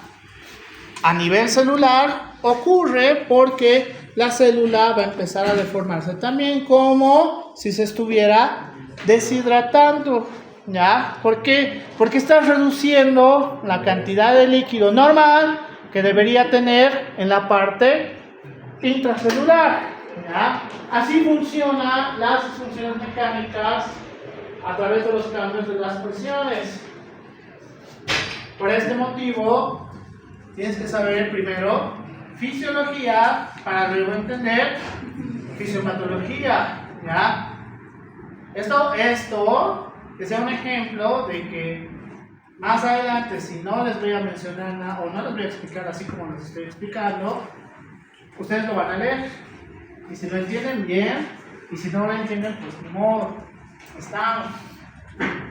a nivel celular ocurre porque la célula va a empezar a deformarse también, como si se estuviera deshidratando, ¿ya? ¿Por qué? Porque estás reduciendo la cantidad de líquido normal que debería tener en la parte intracelular, ¿ya? Así funcionan las disfunciones mecánicas a través de los cambios de las presiones. Por este motivo, tienes que saber primero fisiología para luego entender fisiopatología, ¿ya? Esto que sea un ejemplo de que más adelante, si no les voy a mencionar nada o no les voy a explicar así como les estoy explicando, ustedes lo van a leer. Y si lo entienden bien, y si no lo entienden, pues ni modo, estamos.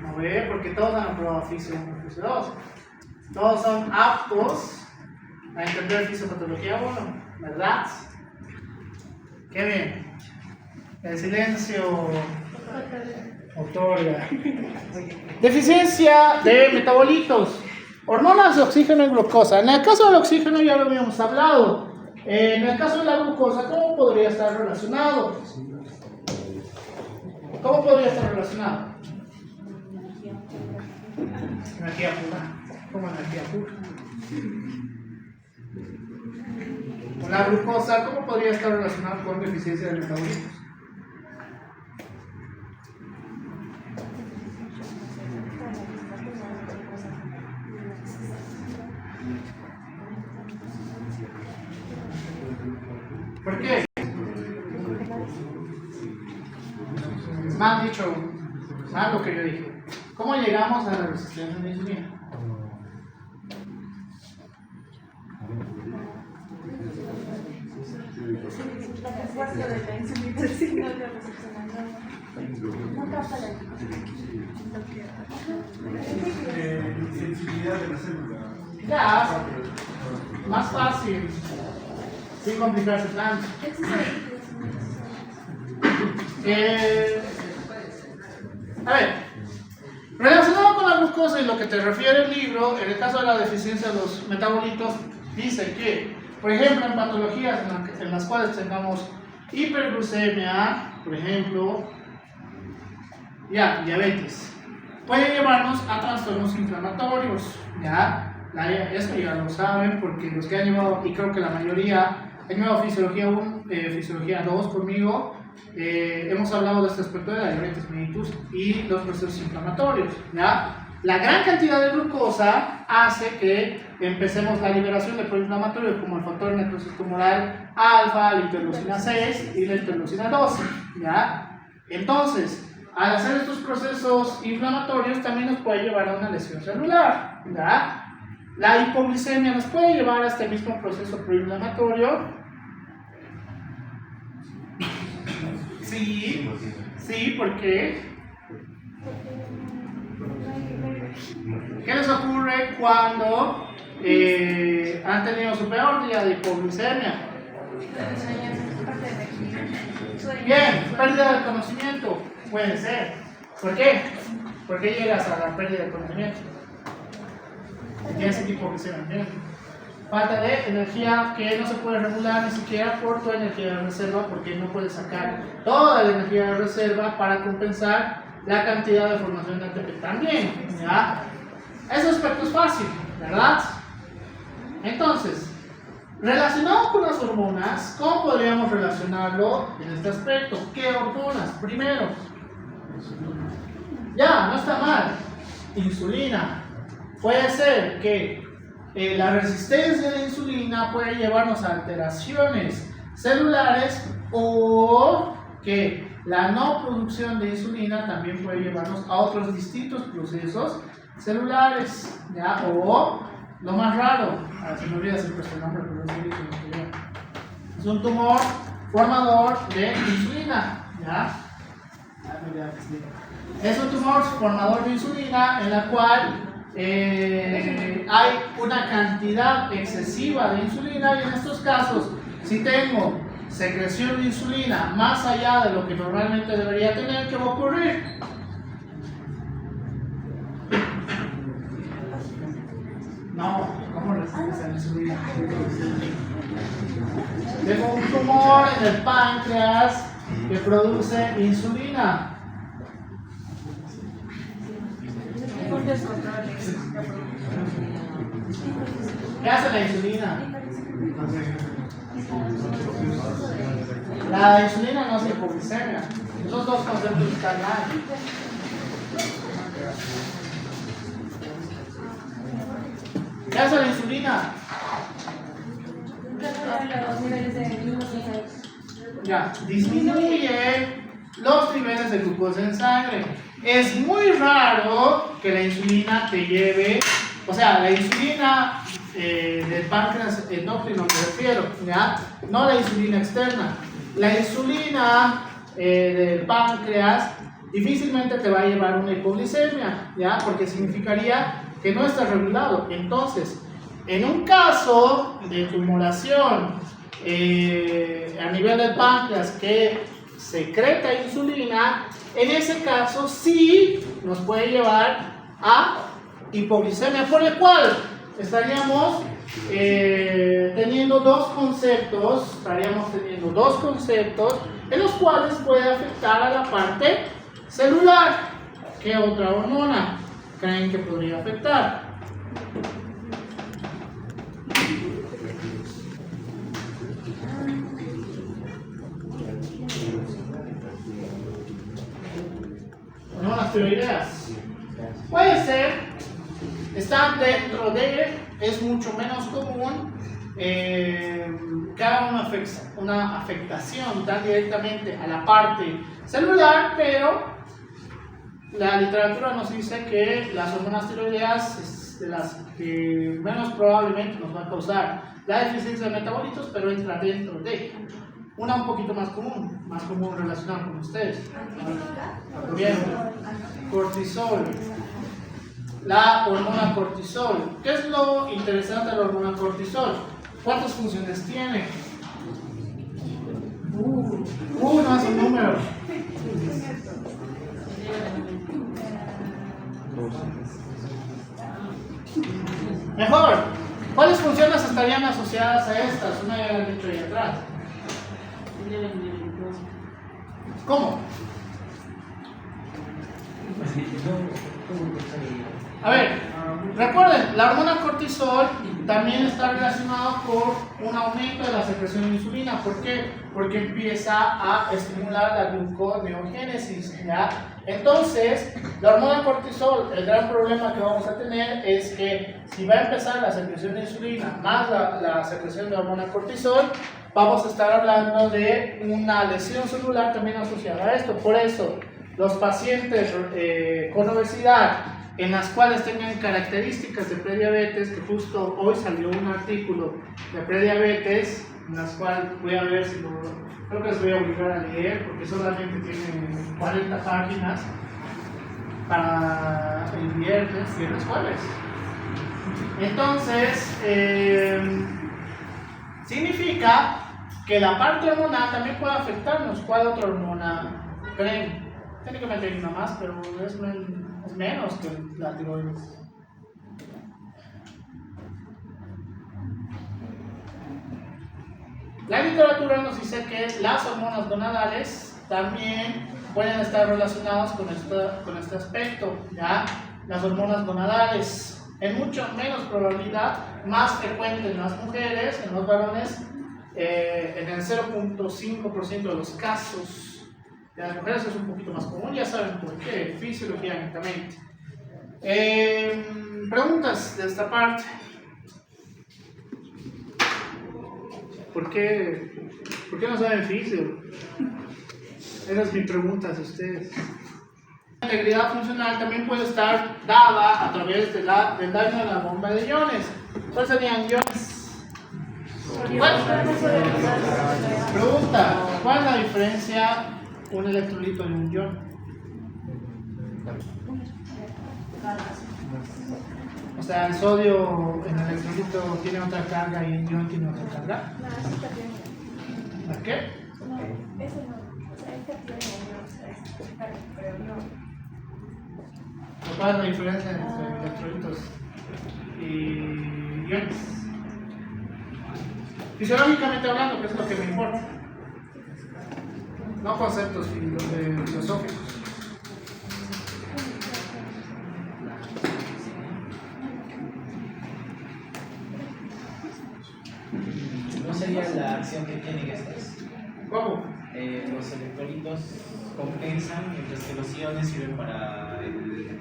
¿No ve? Porque todos han aprobado Fisio 1 y Fisio 2. Todos son aptos a entender fisiopatología 1, ¿verdad? Qué bien. El silencio otorga. Deficiencia de metabolitos Hormonas de oxígeno y glucosa. En el caso del oxígeno ya lo habíamos hablado. En el caso de la glucosa, ¿cómo podría estar relacionado? ¿Cómo podría estar relacionado? Energía pura. ¿Cómo energía pura? Con la glucosa, ¿cómo podría estar relacionado con deficiencia de metabolitos? ¿Por qué? Me han dicho más lo que yo dije. ¿Cómo llegamos a la resistencia de la insulina? La fuerza de la insulina si no lo recepcionan. No capta la Sensibilidad de la célula. Ya, más fácil, sin complicarse tanto. A ver, relacionado con la glucosa y lo que te refiere el libro, en el caso de la deficiencia de los metabolitos, dice que, por ejemplo, en patologías en las cuales tengamos hiperglucemia, por ejemplo, diabetes, puede llevarnos a trastornos inflamatorios, esto ya lo saben porque los que han llevado, y creo que la mayoría, han llevado fisiología 1, fisiología 2 conmigo, hemos hablado de este aspecto de la diabetes mellitus y los procesos inflamatorios, La gran cantidad de glucosa hace que empecemos la liberación de proinflamatorios como el factor de necrosis tumoral alfa, la interleucina 6 y la interleucina 12, Entonces, al hacer estos procesos inflamatorios también nos puede llevar a una lesión celular, La hipoglicemia nos puede llevar a este mismo proceso proinflamatorio. Sí, ¿por qué? ¿Qué les ocurre cuando han tenido su peor día de hipoglucemia? Bien, pérdida del conocimiento. Puede ser. ¿Por qué? ¿Por qué llegas a la pérdida del conocimiento? Tienes hipoglucemia, ¿bien? Falta de energía que no se puede regular ni siquiera por tu energía de reserva, porque no puedes sacar toda la energía de reserva para compensar la cantidad de formación de ATP también, Ese aspecto es fácil, ¿verdad? Entonces, relacionado con las hormonas, ¿cómo podríamos relacionarlo en este aspecto? ¿Qué hormonas? Primero, no está mal, insulina. Puede ser que la resistencia de la insulina puede llevarnos a alteraciones celulares o que la no producción de insulina también puede llevarnos a otros distintos procesos celulares, o lo más raro, se me olvida siempre este nombre, pero es un tumor formador de insulina, Es un tumor formador de insulina en la cual hay una cantidad excesiva de insulina, y en estos casos, si tengo secreción de insulina más allá de lo que normalmente debería tener, ¿qué va a ocurrir? No, ¿cómo resistencia a la insulina? Tengo un tumor en el páncreas que produce insulina. ¿Qué hace la insulina? La insulina no hace hipoglicemia. Esos dos conceptos están mal. ¿Qué hace la insulina? Los niveles de glucosa. Disminuye los niveles de glucosa en sangre. Es muy raro que la insulina te lleve, la insulina del páncreas endocrino me refiero, no la insulina externa. La insulina del páncreas difícilmente te va a llevar una hipoglicemia, porque significaría que no está regulado. Entonces, en un caso de tumoración a nivel del páncreas que secreta insulina, en ese caso sí nos puede llevar a hipoglicemia, por el cual estaríamos teniendo dos conceptos en los cuales puede afectar a la parte celular. ¿Qué otra hormona creen que podría afectar? Hormonas tiroideas. Puede ser, está dentro de, es mucho menos común que haga una afectación tan directamente a la parte celular, pero la literatura nos dice que las hormonas tiroideas es de las que menos probablemente nos va a causar la deficiencia de metabolitos, pero entra dentro de una un poquito más común relacionada con ustedes. Bien, cortisol. La hormona cortisol. ¿Qué es lo interesante de la hormona cortisol? ¿Cuántas funciones tiene? No es un número. Mejor, ¿cuáles funciones estarían asociadas a estas? Una ya la he dicho ahí atrás. ¿Cómo? A ver, recuerden, la hormona cortisol también está relacionada con un aumento de la secreción de insulina. ¿Por qué? Porque empieza a estimular la gluconeogénesis, ¿ya? Entonces, la hormona cortisol, el gran problema que vamos a tener es que si va a empezar la secreción de insulina más la secreción de hormona cortisol, vamos a estar hablando de una lesión celular también asociada a esto. Por eso, los pacientes con obesidad, en las cuales tengan características de prediabetes, que justo hoy salió un artículo de prediabetes, en las cuales voy a ver si creo que les voy a obligar a leer, porque solamente tiene 40 páginas para el viernes, jueves. Entonces, significa que la parte hormonal también puede afectarnos. ¿Cuál otra hormona creen? Técnicamente hay una más, pero es menos que la tiroides. La literatura nos dice que las hormonas gonadales también pueden estar relacionadas con este aspecto, ¿ya? Las hormonas gonadales, en mucho menos probabilidad, más frecuente en las mujeres, en los varones, en el 0.5% de los casos. De las mujeres es un poquito más común, ya saben por qué, fisiológicamente. Preguntas de esta parte. ¿Por qué no saben fisio? Esa es mi pregunta a ustedes. La integridad funcional también puede estar dada a través del daño de la bomba de iones. ¿Cuáles serían iones? Pregunta, ¿cuál es la diferencia un electrolito y un ion? O sea, el sodio en el electrolito tiene otra carga y el ion tiene otra carga. ¿Por qué? No, eso no. O sea, este tiene pero no. ¿Cuál es la diferencia entre electrolitos y iones? Fisiológicamente hablando, que es lo que me importa. No conceptos filosóficos. ¿No sería la acción que tienen estas? ¿Cómo? Los electrolitos compensan, mientras que los iones sirven para el...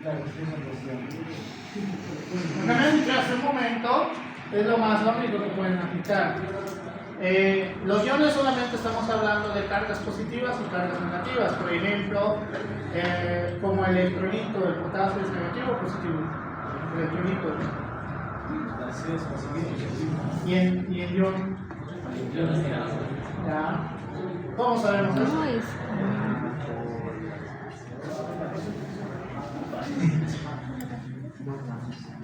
Claro, Lo que me dicho hace un momento es lo único que pueden aplicar. Los iones solamente estamos hablando de cargas positivas y cargas negativas. Por ejemplo, como el electrolito, el potasio es negativo o positivo. El electrolito. ¿Y el ion? ¿Ya? ¿Cómo sabemos eso?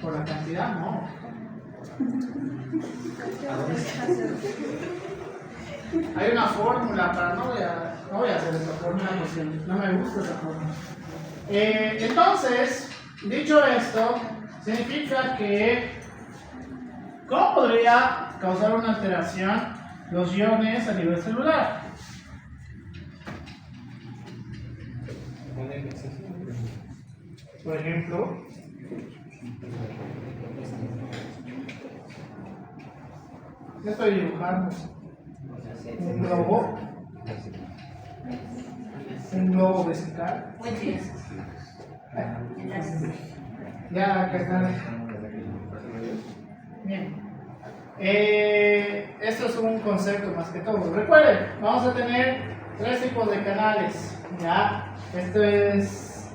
Por la cantidad, no. Hay una fórmula para, no voy a hacer esa fórmula porque no me gusta esa fórmula. Entonces, dicho esto, significa que, ¿cómo podría causar una alteración los iones a nivel celular? Por ejemplo, estoy dibujando un globo vesical. Ya, acá está. Bien. Esto es un concepto más que todo. Recuerden, vamos a tener tres tipos de canales. ¿Ya? Esto es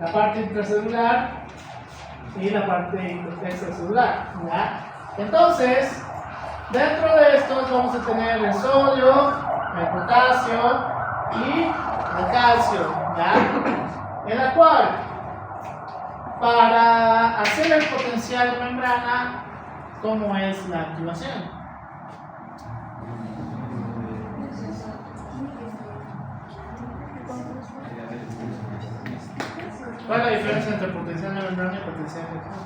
la parte intracelular y la parte extracelular. ¿Ya? Entonces, dentro de estos vamos a tener el sodio, el potasio y el calcio. ¿Ya? En la cual, para hacer el potencial de membrana, ¿cómo es la activación? ¿Cuál es la diferencia entre potencial de membrana y potencial de acción?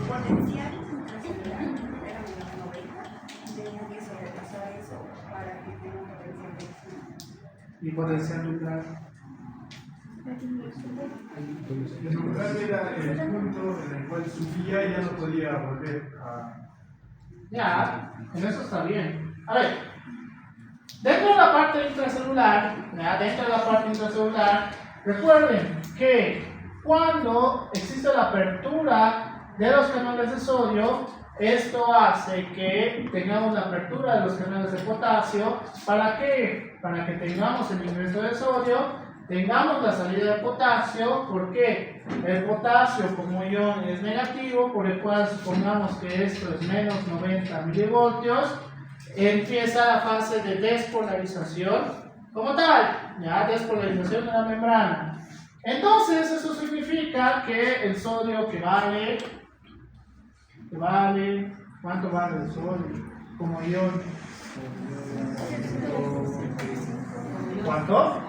Potencial intracelular era menos 90 y tenía que sobrepasar eso para que tenga un potencial de acción. Y potencial nuclear. El nuclear era el punto en el cual subía y ya no podía volver a... Ya, en eso está bien. A ver, dentro de la parte intracelular, recuerden que cuando existe la apertura de los canales de sodio, esto hace que tengamos la apertura de los canales de potasio. ¿Para qué? Para que tengamos el ingreso de sodio, tengamos la salida de potasio. ¿Por qué? El potasio como ion es negativo, por el cual supongamos que esto es menos 90 milivoltios, empieza la fase de despolarización como tal, ya, despolarización de la membrana. Entonces eso significa que el sodio que vale, ¿cuánto vale el sodio como ion? ¿Cuánto?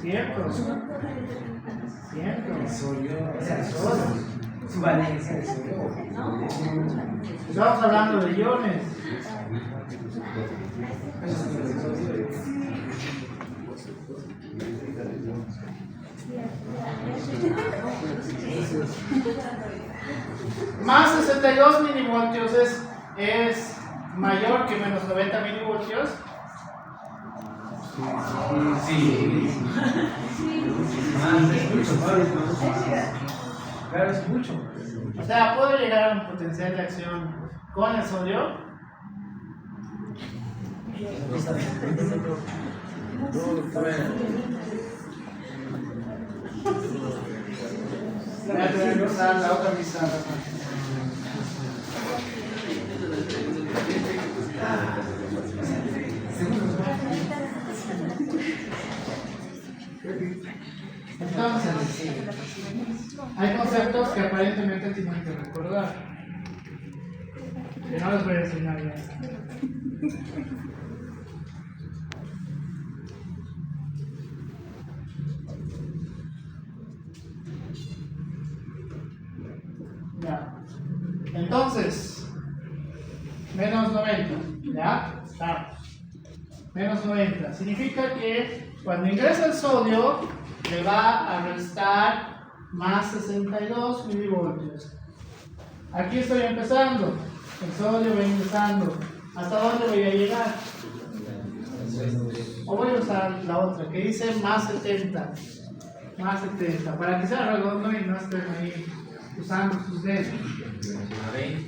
Cierto. Su valencia de sodio. Estamos hablando de iones. Más 62 milivoltios es mayor que menos 90 milivoltios. Sí. Claro, es mucho. O sea, ¿puedo llegar a un potencial de acción con el sodio? Voy a tener que usar la otra pizarra. Entonces, hay conceptos que aparentemente tienen que recordar. Que no les voy a enseñar ya. Ya. Entonces, menos 90. ¿Ya? Estamos. Menos 90. Significa que cuando ingresa el sodio, le va a restar más 62 milivoltios. Aquí estoy empezando. El sodio va ingresando. ¿Hasta dónde voy a llegar? O voy a usar la otra que dice más 70. Más 70. Para que sea redondo y no estén ahí usando sus dedos.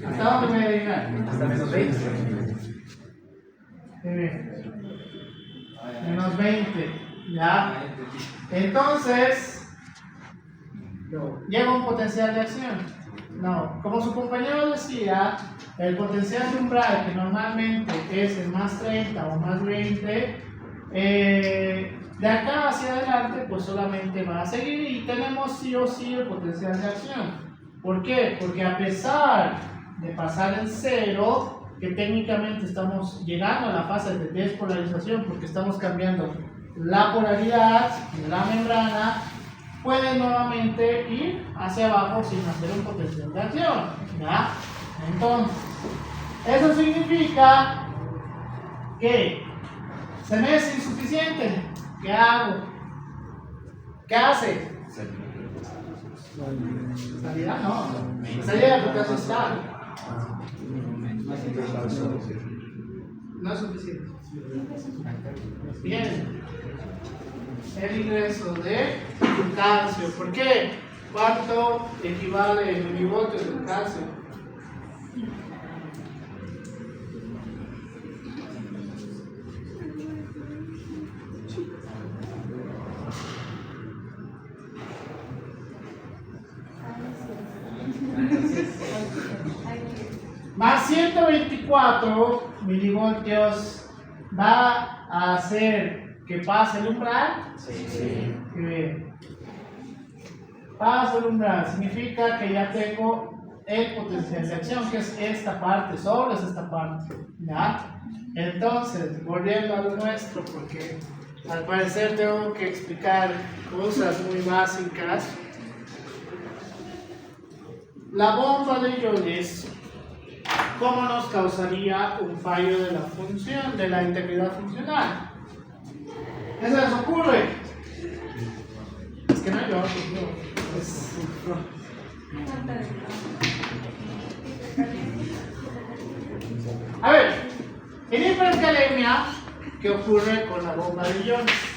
¿Hasta dónde voy a llegar? Hasta menos 20. Menos 20. ¿Ya? Entonces, ¿lleva un potencial de acción? No. Como su compañero decía, el potencial de umbral, que normalmente es el más 30 o más 20, de acá hacia adelante, pues solamente va a seguir y tenemos sí o sí el potencial de acción. ¿Por qué? Porque a pesar de pasar el cero, que técnicamente estamos llegando a la fase de despolarización porque estamos cambiando la polaridad de la membrana, puede nuevamente ir hacia abajo sin hacer un potencial de acción, ¿ya? Entonces, eso significa que se me es insuficiente. ¿Qué hago? ¿Qué hace? Salida no. Salida porque así está. No es suficiente. Bien. El ingreso de calcio. ¿Por qué? ¿Cuánto equivale en milivoltios del calcio? Más 124 milivoltios va a hacer que pase el umbral. Sí. Bien. Pasa el umbral, significa que ya tengo el potencial de acción, que es esta parte, solo es esta parte. ¿Ya? Entonces, volviendo a lo nuestro, porque al parecer tengo que explicar cosas muy básicas. La bomba de iones, ¿cómo nos causaría un fallo de la función, de la integridad funcional? ¿Qué se les ocurre? Es que no hay otro, A ver, en hipercalemia, ¿qué ocurre con la bomba de iones?